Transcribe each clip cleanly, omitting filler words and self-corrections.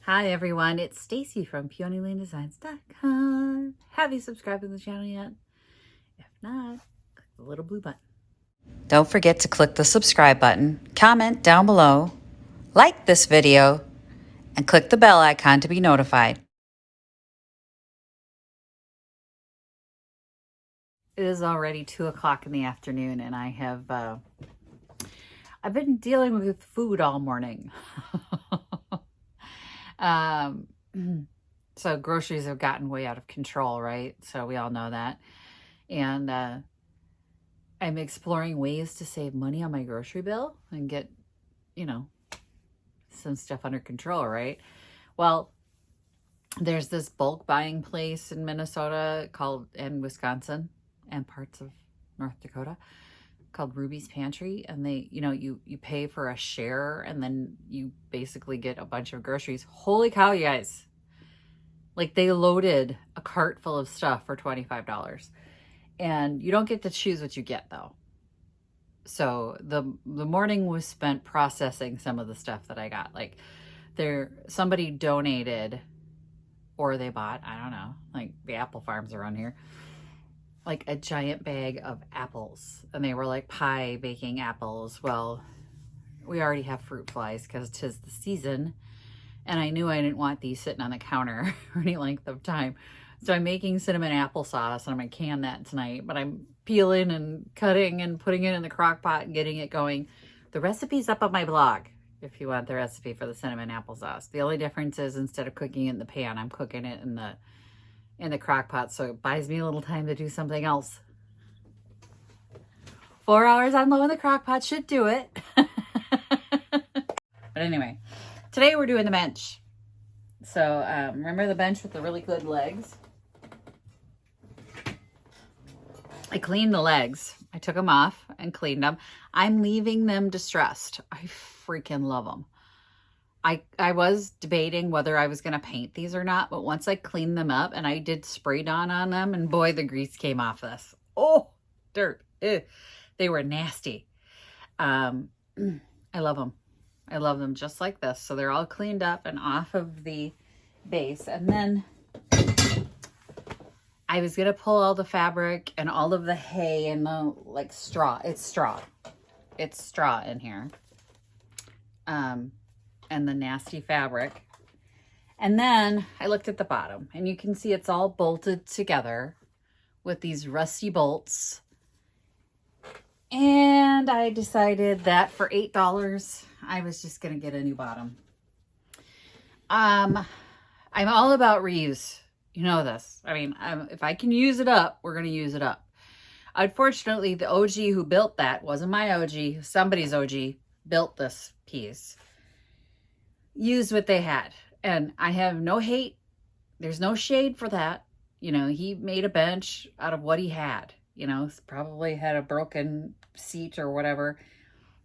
Hi everyone, it's Stacy from PeonyLaneDesigns.com. Have you subscribed to the channel yet? If not, click the little blue button. Don't forget to click the subscribe button, comment down below, like this video, and click the bell icon to be notified. It is already 2 o'clock in the afternoon and I've been dealing with food all morning. So groceries have gotten way out of control, right? So we all know that. And I'm exploring ways to save money on my grocery bill and get, some stuff under control, right? Well, there's this bulk buying place in Minnesota and Wisconsin and parts of North Dakota called Ruby's Pantry. And they, you pay for a share and then you basically get a bunch of groceries. Holy cow, you guys. Like they loaded a cart full of stuff for $25. And you don't get to choose what you get though. So the morning was spent processing some of the stuff that I got. Like somebody donated or they bought, I don't know, like the apple farms around here, like a giant bag of apples. And they were like pie baking apples. Well, we already have fruit flies because 'tis the season. And I knew I didn't want these sitting on the counter for any length of time. So I'm making cinnamon applesauce and I'm going to can that tonight. But I'm peeling and cutting and putting it in the crock pot and getting it going. The recipe's up on my blog if you want the recipe for the cinnamon applesauce. The only difference is instead of cooking it in the pan, I'm cooking it in the crock pot. So it buys me a little time to do something else. 4 hours on low in the crock pot should do it. But anyway, today we're doing the bench. So remember the bench with the really good legs? I cleaned the legs. I took them off and cleaned them. I'm leaving them distressed. I freaking love them. I was debating whether I was going to paint these or not, but once I cleaned them up and I did spray dawn on them, and boy, the grease came off this. Oh, dirt. Ew. They were nasty. I love them. I love them just like this. So they're all cleaned up and off of the base. And then I was going to pull all the fabric and all of the hay and the like straw. It's straw. It's straw in here. And the nasty fabric. And then I looked at the bottom and you can see it's all bolted together with these rusty bolts. And I decided that for $8, I was just going to get a new bottom. I'm all about reuse. You know this. I mean, if I can use it up, we're going to use it up. Unfortunately, the OG who built that wasn't my OG. Somebody's OG built this piece. Used what they had. And I have no hate. There's no shade for that. You know, he made a bench out of what he had. You know, probably had a broken seat or whatever.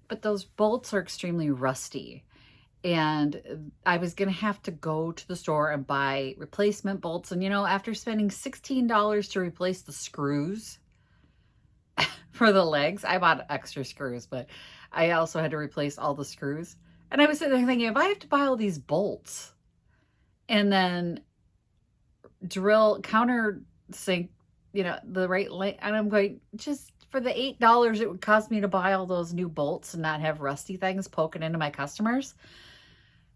But those bolts are extremely rusty. And I was going to have to go to the store and buy replacement bolts. And, you know, after spending $16 to replace the screws for the legs, I bought extra screws, but I also had to replace all the screws. And I was sitting there thinking, if I have to buy all these bolts and then drill, countersink, you know, the right length, and I'm going, just for the $8 it would cost me to buy all those new bolts and not have rusty things poking into my customers,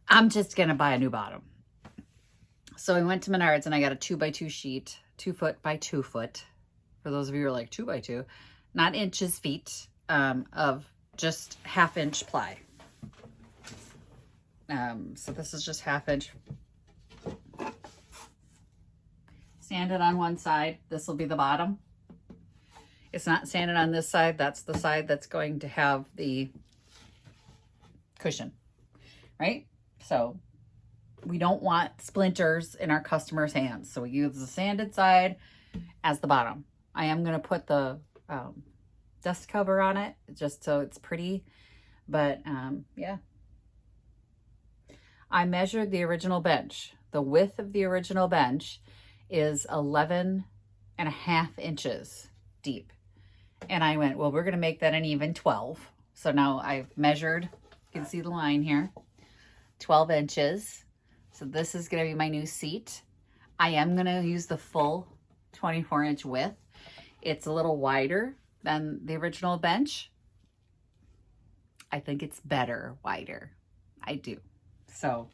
I'm just going to buy a new bottom. So I went to Menards and I got a 2x2 sheet, 2 foot by 2 foot. For those of you who are like 2x2, not inches, feet, of just 1/2 inch ply. So this is just 1/2 inch. Sanded on one side. This will be the bottom. It's not sanded on this side. That's the side that's going to have the cushion, right? So we don't want splinters in our customers' hands. So we use the sanded side as the bottom. I am going to put the dust cover on it just so it's pretty. But yeah. I measured the original bench. The width of the original bench is 11.5 inches deep. And I went, well, we're going to make that an even 12. So now I've measured, you can see the line here, 12 inches So this is going to be my new seat. I am going to use the full 24-inch width. It's a little wider than the original bench. I think it's better wider. I do. So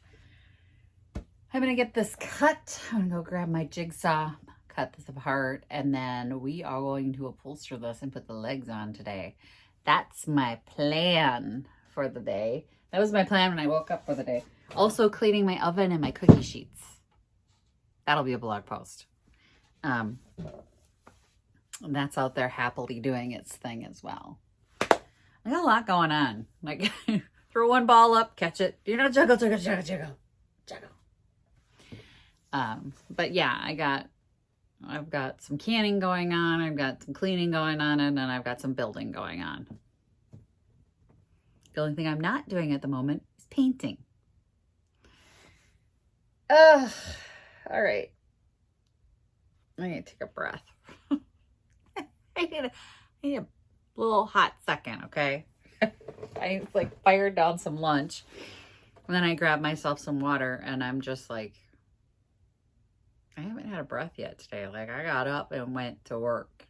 I'm going to get this cut. I'm going to go grab my jigsaw, cut this apart, and then we are going to upholster this and put the legs on today. That's my plan for the day. That was my plan when I woke up for the day. Also cleaning my oven and my cookie sheets. That'll be a blog post. And that's out there happily doing its thing as well. I got a lot going on. Like, throw one ball up, catch it. You know, juggle, juggle, juggle, juggle, juggle. But yeah, I've got some canning going on. I've got some cleaning going on, and then I've got some building going on. The only thing I'm not doing at the moment is painting. All right. I need to take a breath. I need a little hot second, okay? I like fired down some lunch, and then I grabbed myself some water, and I'm just like, I haven't had a breath yet today. Like, I got up and went to work.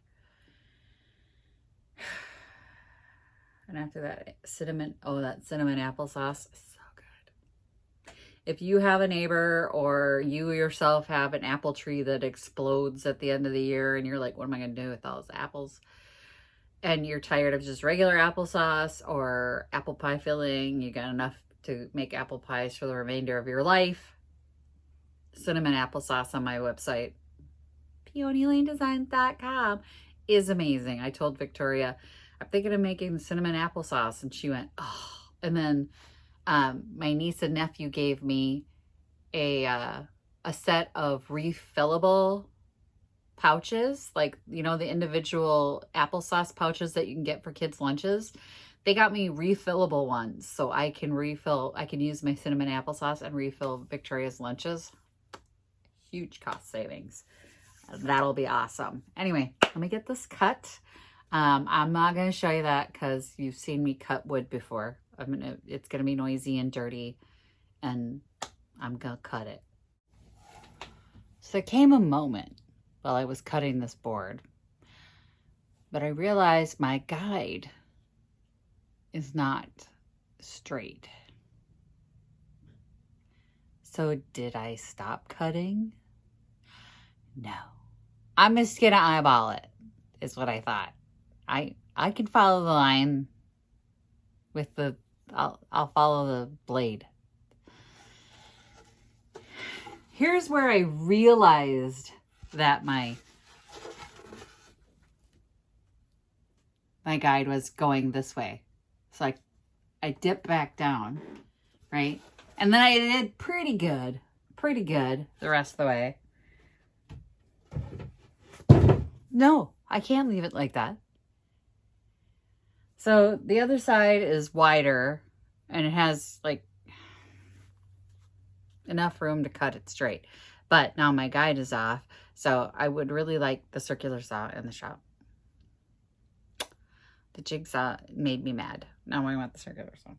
And after that cinnamon applesauce is so good. If you have a neighbor or you yourself have an apple tree that explodes at the end of the year and you're like, what am I going to do with all those apples? And you're tired of just regular applesauce or apple pie filling, you got enough to make apple pies for the remainder of your life. Cinnamon applesauce on my website, peonylanedesigns.com, is amazing. I told Victoria, I'm thinking of making cinnamon applesauce, and she went, oh. And then my niece and nephew gave me a set of refillable pouches, like, you know, the individual applesauce pouches that you can get for kids' lunches. They got me refillable ones, so I can use my cinnamon applesauce and refill Victoria's lunches. Huge cost savings. That'll be awesome. Anyway, let me get this cut. I'm not going to show you that because you've seen me cut wood before. It's going to be noisy and dirty, and I'm going to cut it. So there came a moment while I was cutting this board, but I realized my guide is not straight. So did I stop cutting? No. I'm just going to eyeball it, is what I thought. I can follow the line with I'll follow the blade. Here's where I realized that my guide was going this way. So I dipped back down, right? And then I did pretty good the rest of the way. No, I can't leave it like that. So the other side is wider and it has like enough room to cut it straight. But now my guide is off, so I would really like the circular saw in the shop. The jigsaw made me mad. Now I want the circular saw.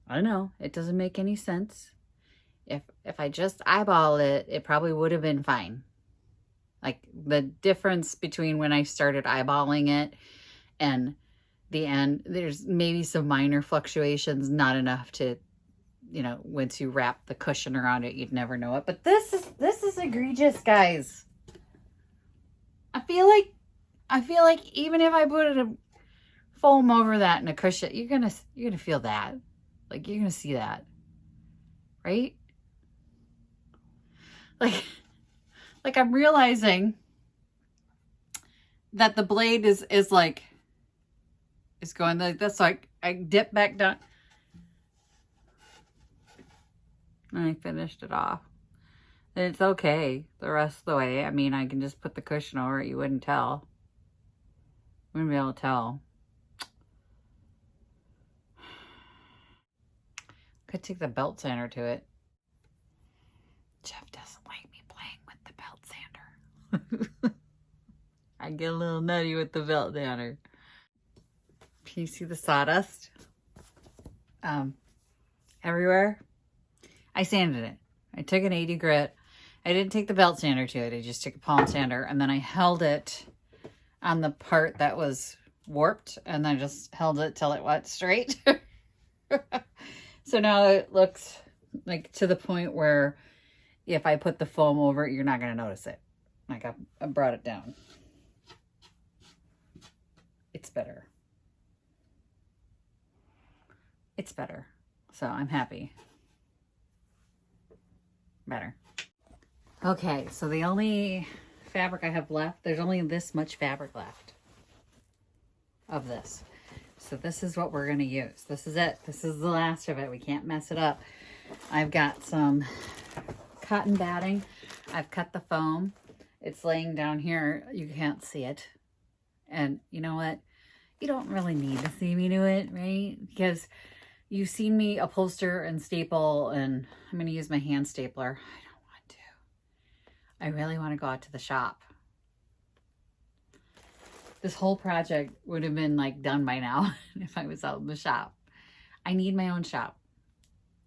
I know, it doesn't make any sense. If I just eyeball it, it probably would have been fine. Like, the difference between when I started eyeballing it and the end, there's maybe some minor fluctuations, not enough to, you know, once you wrap the cushion around it, you'd never know it. But this is egregious, guys. I feel like even if I put a foam over that and a cushion, you're gonna feel that. Like, you're gonna see that, right? Like I'm realizing that the blade is going like this. So I dip back down. And I finished it off. And it's okay the rest of the way. I mean, I can just put the cushion over it. You wouldn't tell. Wouldn't be able to tell. Could take the belt sander to it. Jeff doesn't like me playing with the belt sander. I get a little nutty with the belt sander. Can you see the sawdust? Everywhere? I sanded it. I took an 80 grit. I didn't take the belt sander to it. I just took a palm sander, and then I held it on the part that was warped, and then I just held it till it went straight. So now it looks like to the point where if I put the foam over it, you're not going to notice it. Like I brought it down. It's better. It's better. So I'm happy. Better. Okay, so the only fabric I have left, there's only this much fabric left of this. So this is what we're going to use. This is it. This is the last of it. We can't mess it up. I've got some cotton batting. I've cut the foam. It's laying down here. You can't see it. And you know what? You don't really need to see me do it, right? Because you've seen me upholster and staple, and I'm going to use my hand stapler. I don't want to. I really want to go out to the shop. This whole project would have been like done by now if I was out in the shop. I need my own shop.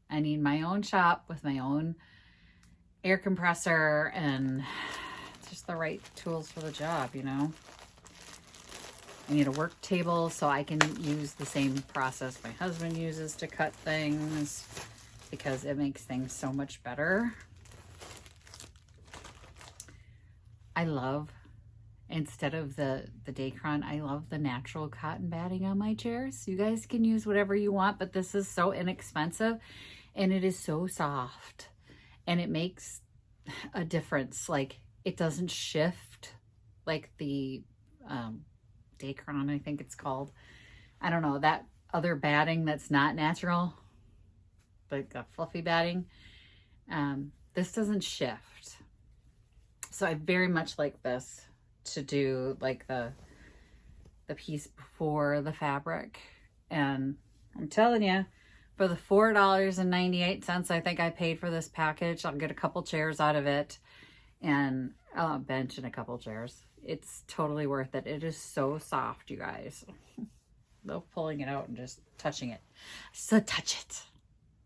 I need my own shop with my own air compressor and just the right tools for the job, you know. I need a work table so I can use the same process my husband uses to cut things because it makes things so much better. I love, instead of the Dacron, I love the natural cotton batting on my chairs. You guys can use whatever you want, but this is so inexpensive and it is so soft and it makes a difference. Like it doesn't shift like the Dacron, I think it's called. I don't know, that other batting that's not natural, like a fluffy batting. This doesn't shift. So I very much like this to do like the piece before the fabric. And I'm telling you, for the $4.98 I think I paid for this package, I'll get a couple chairs out of it and a bench and a couple chairs. It's totally worth it. It is so soft, you guys. Love pulling it out and just touching it. So touch it.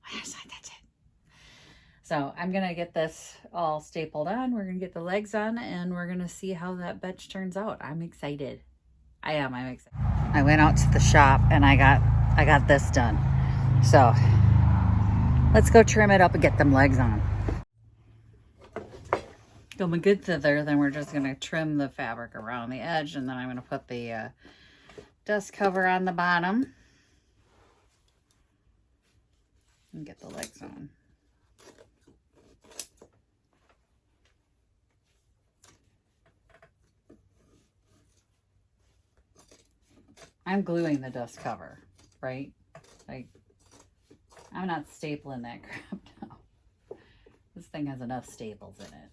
Where's I touch it? So I'm going to get this all stapled on. We're going to get the legs on and we're going to see how that bench turns out. I'm excited. I'm excited. I went out to the shop and I got this done. So let's go trim it up and get them legs on. Going good thither, then we're just going to trim the fabric around the edge, and then I'm going to put the dust cover on the bottom and get the legs on. I'm gluing the dust cover, right? Like, I'm not stapling that crap now. This thing has enough staples in it.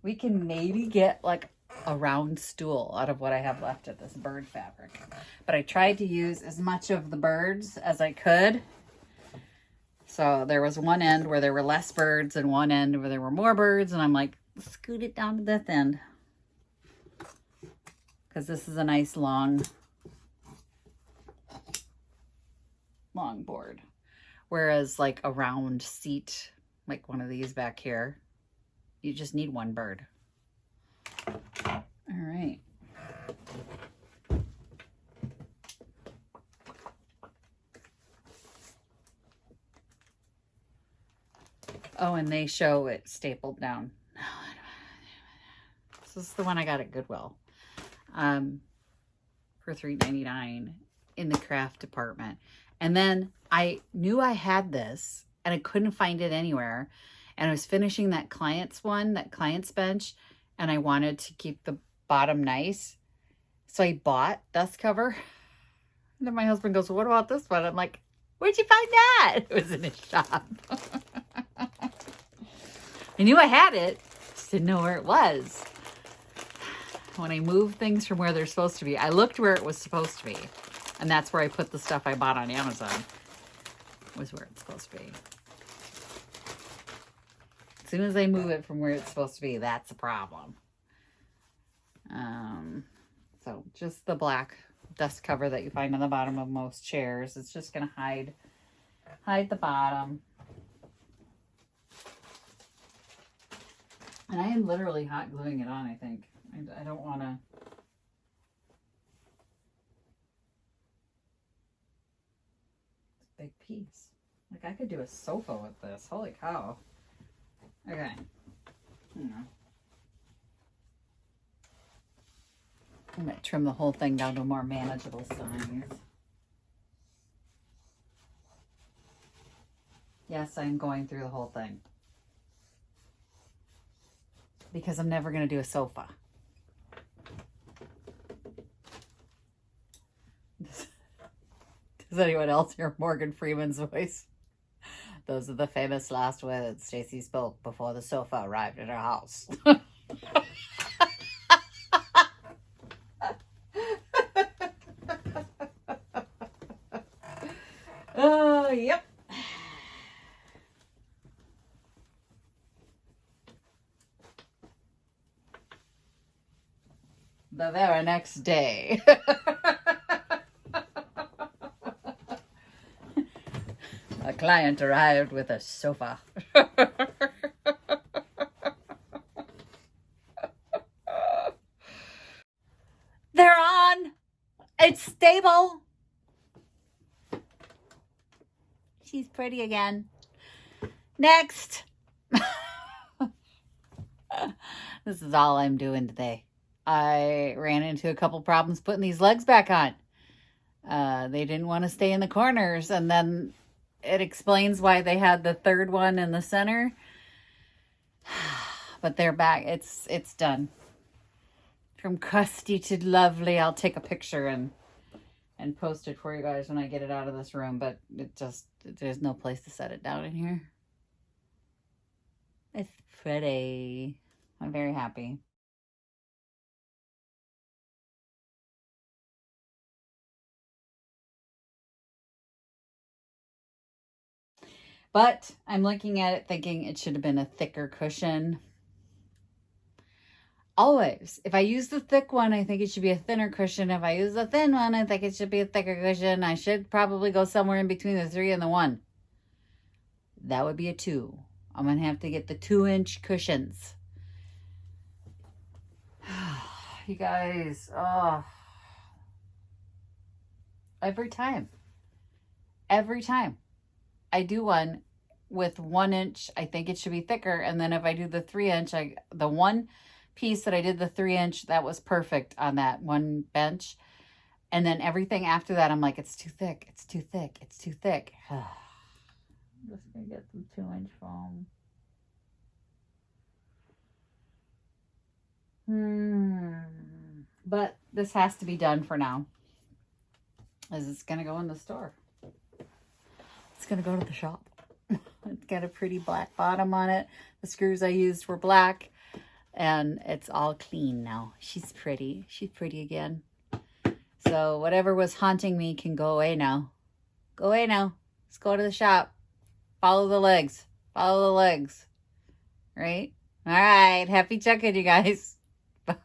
We can maybe get like a round stool out of what I have left of this bird fabric. But I tried to use as much of the birds as I could. So there was one end where there were less birds and one end where there were more birds. And I'm like, scoot it down to this end. Because this is a nice long board. Whereas like a round seat, like one of these back here, you just need one bird. All right. Oh, and they show it stapled down. This is the one I got at Goodwill for $3.99 in the craft department. And then I knew I had this and I couldn't find it anywhere. And I was finishing that client's bench, and I wanted to keep the bottom nice. So I bought dust cover. And then my husband goes, well, what about this one? I'm like, where'd you find that? It was in his shop. I knew I had it, just didn't know where it was. When I move things from where they're supposed to be, I looked where it was supposed to be. And that's where I put the stuff I bought on Amazon. Was where it's supposed to be. As soon as I move it from where it's supposed to be, that's a problem. So just the black dust cover that you find on the bottom of most chairs. It's just going to hide the bottom. And I am literally hot gluing it on, I think. I don't want to. It's a big piece. Like, I could do a sofa with this. Holy cow. Okay. I'm going to trim the whole thing down to a more manageable size. Yes, I'm going through the whole thing. Because I'm never going to do a sofa. Does anyone else hear Morgan Freeman's voice? Those are the famous last words Stacy spoke before the sofa arrived at her house. Oh, yep. The very next day. A client arrived with a sofa. They're on. It's stable. She's pretty again. Next. This is all I'm doing today. I ran into a couple problems putting these legs back on. They didn't want to stay in the corners, and then it explains why they had the third one in the center. But they're back. It's done. From crusty to lovely. I'll take a picture and post it for you guys when I get it out of this room, but there's no place to set it down in here. It's pretty. I'm very happy. But I'm looking at it thinking it should have been a thicker cushion. Always. If I use the thick one, I think it should be a thinner cushion. If I use the thin one, I think it should be a thicker cushion. I should probably go somewhere in between the 3 and the 1. That would be a 2. I'm going to have to get the 2-inch cushions. You guys, oh. Every time I do one with 1 inch, I think it should be thicker. And then if I do the 3-inch, the one piece that I did the 3-inch, that was perfect on that one bench. And then everything after that, I'm like, it's too thick. It's too thick. It's too thick. I'm just going to get some 2-inch foam. But this has to be done for now. As it's going to go in the store. It's going to go to the shop. It's got a pretty black bottom on it. The screws I used were black. And it's all clean now. She's pretty. She's pretty again. So whatever was haunting me can go away now. Go away now. Let's go to the shop. Follow the legs. Follow the legs. Right? All right. Happy checking, you guys. Bye.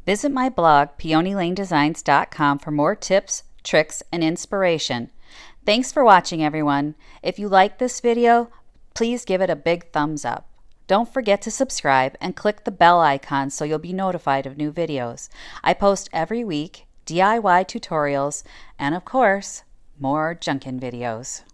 Visit my blog, peonylanedesigns.com, for more tips, tricks, and inspiration. Thanks for watching, everyone. If you like this video, please give it a big thumbs up. Don't forget to subscribe and click the bell icon so you'll be notified of new videos. I post every week DIY tutorials and, of course, more junkin' videos.